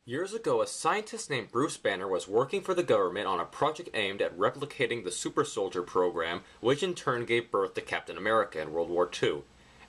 Years ago, a scientist named Bruce Banner was working for the government on a project aimed at replicating the super soldier program, which in turn gave birth to Captain America in World War II.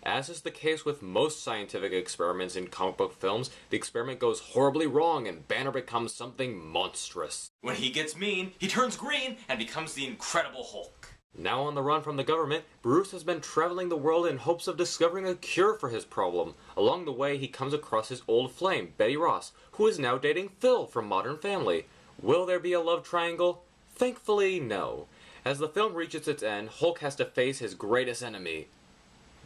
As is the case with most scientific experiments in comic book films, the experiment goes horribly wrong and Banner becomes something monstrous. When he gets mean, he turns green and becomes the Incredible Hulk. Now on the run from the government, Bruce has been traveling the world in hopes of discovering a cure for his problem. Along the way, he comes across his old flame, Betty Ross, who is now dating Phil from Modern Family. Will there be a love triangle? Thankfully, no. As the film reaches its end, Hulk has to face his greatest enemy,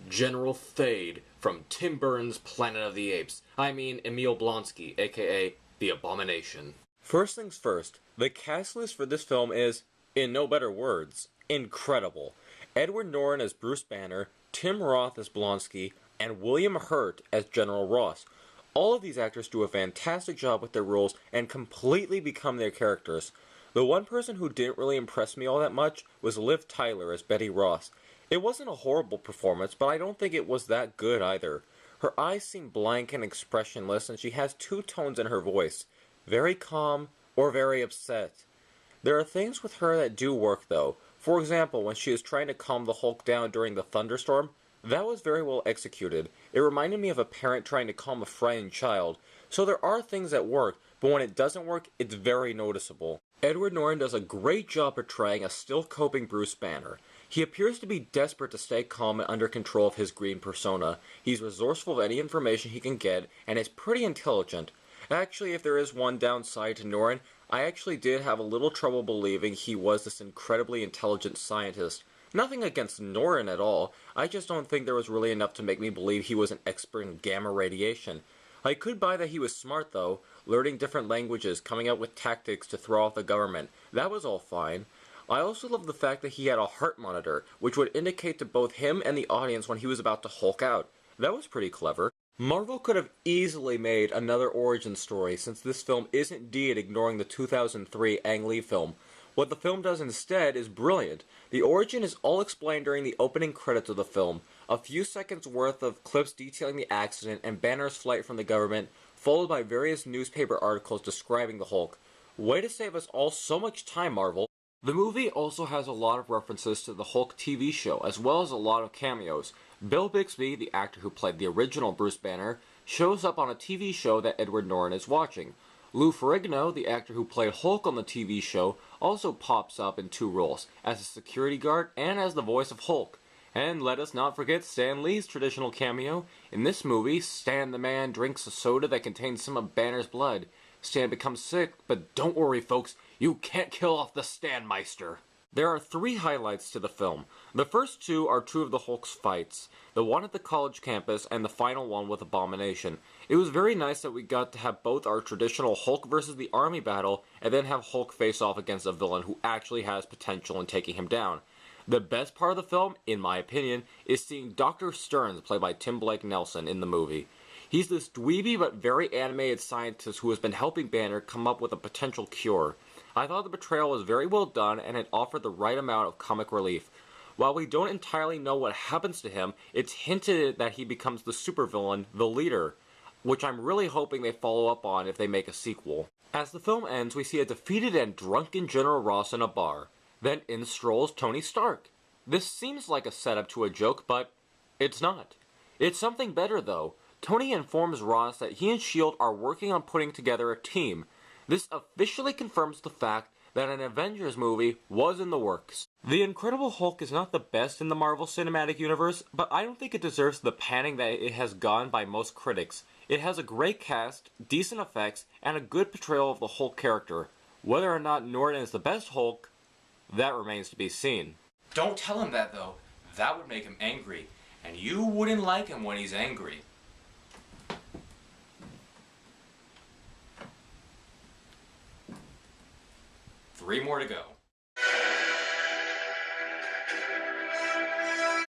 General Thade from Tim Burton's Planet of the Apes. I mean Emil Blonsky, aka The Abomination. First things first, the cast list for this film is, in no better words, incredible. Edward Norton as Bruce Banner, Tim Roth as Blonsky, and William Hurt as General Ross. All of these actors do a fantastic job with their roles and completely become their characters. The one person who didn't really impress me all that much was Liv Tyler as Betty Ross. It wasn't a horrible performance, but I don't think it was that good either. Her eyes seem blank and expressionless, and she has two tones in her voice, very calm or very upset. There are things with her that do work though. For example, when she is trying to calm the Hulk down during the thunderstorm, that was very well executed. It reminded me of a parent trying to calm a frightened child. So there are things that work, but when it doesn't work, it's very noticeable. Edward Norton does a great job portraying a still coping Bruce Banner. He appears to be desperate to stay calm and under control of his green persona. He's resourceful of any information he can get, and is pretty intelligent. Actually, if there is one downside to Norton, I actually did have a little trouble believing he was this incredibly intelligent scientist. Nothing against Norton at all, I just don't think there was really enough to make me believe he was an expert in gamma radiation. I could buy that he was smart though, learning different languages, coming up with tactics to throw off the government. That was all fine. I also love the fact that he had a heart monitor, which would indicate to both him and the audience when he was about to Hulk out. That was pretty clever. Marvel could have easily made another origin story since this film is indeed ignoring the 2003 Ang Lee film. What the film does instead is brilliant. The origin is all explained during the opening credits of the film, a few seconds worth of clips detailing the accident and Banner's flight from the government, followed by various newspaper articles describing the Hulk. Way to save us all so much time, Marvel. The movie also has a lot of references to the Hulk TV show, as well as a lot of cameos. Bill Bixby, the actor who played the original Bruce Banner, shows up on a TV show that Edward Norton is watching. Lou Ferrigno, the actor who played Hulk on the TV show, also pops up in two roles, as a security guard and as the voice of Hulk. And let us not forget Stan Lee's traditional cameo. In this movie, Stan the Man drinks a soda that contains some of Banner's blood. Stan becomes sick, but don't worry folks, you can't kill off the Stanmeister. There are three highlights to the film. The first two are two of the Hulk's fights, the one at the college campus and the final one with Abomination. It was very nice that we got to have both our traditional Hulk versus the army battle and then have Hulk face off against a villain who actually has potential in taking him down. The best part of the film, in my opinion, is seeing Dr. Stearns, played by Tim Blake Nelson, in the movie. He's this dweeby but very animated scientist who has been helping Banner come up with a potential cure. I thought the portrayal was very well done and it offered the right amount of comic relief. While we don't entirely know what happens to him, it's hinted that he becomes the supervillain, the leader, which I'm really hoping they follow up on if they make a sequel. As the film ends, we see a defeated and drunken General Ross in a bar. Then in strolls Tony Stark. This seems like a setup to a joke, but it's not. It's something better though. Tony informs Ross that he and S.H.I.E.L.D. are working on putting together a team. This officially confirms the fact that an Avengers movie was in the works. The Incredible Hulk is not the best in the Marvel Cinematic Universe, but I don't think it deserves the panning that it has gotten by most critics. It has a great cast, decent effects, and a good portrayal of the Hulk character. Whether or not Norton is the best Hulk, that remains to be seen. Don't tell him that though. That would make him angry, and you wouldn't like him when he's angry. 3 more to go.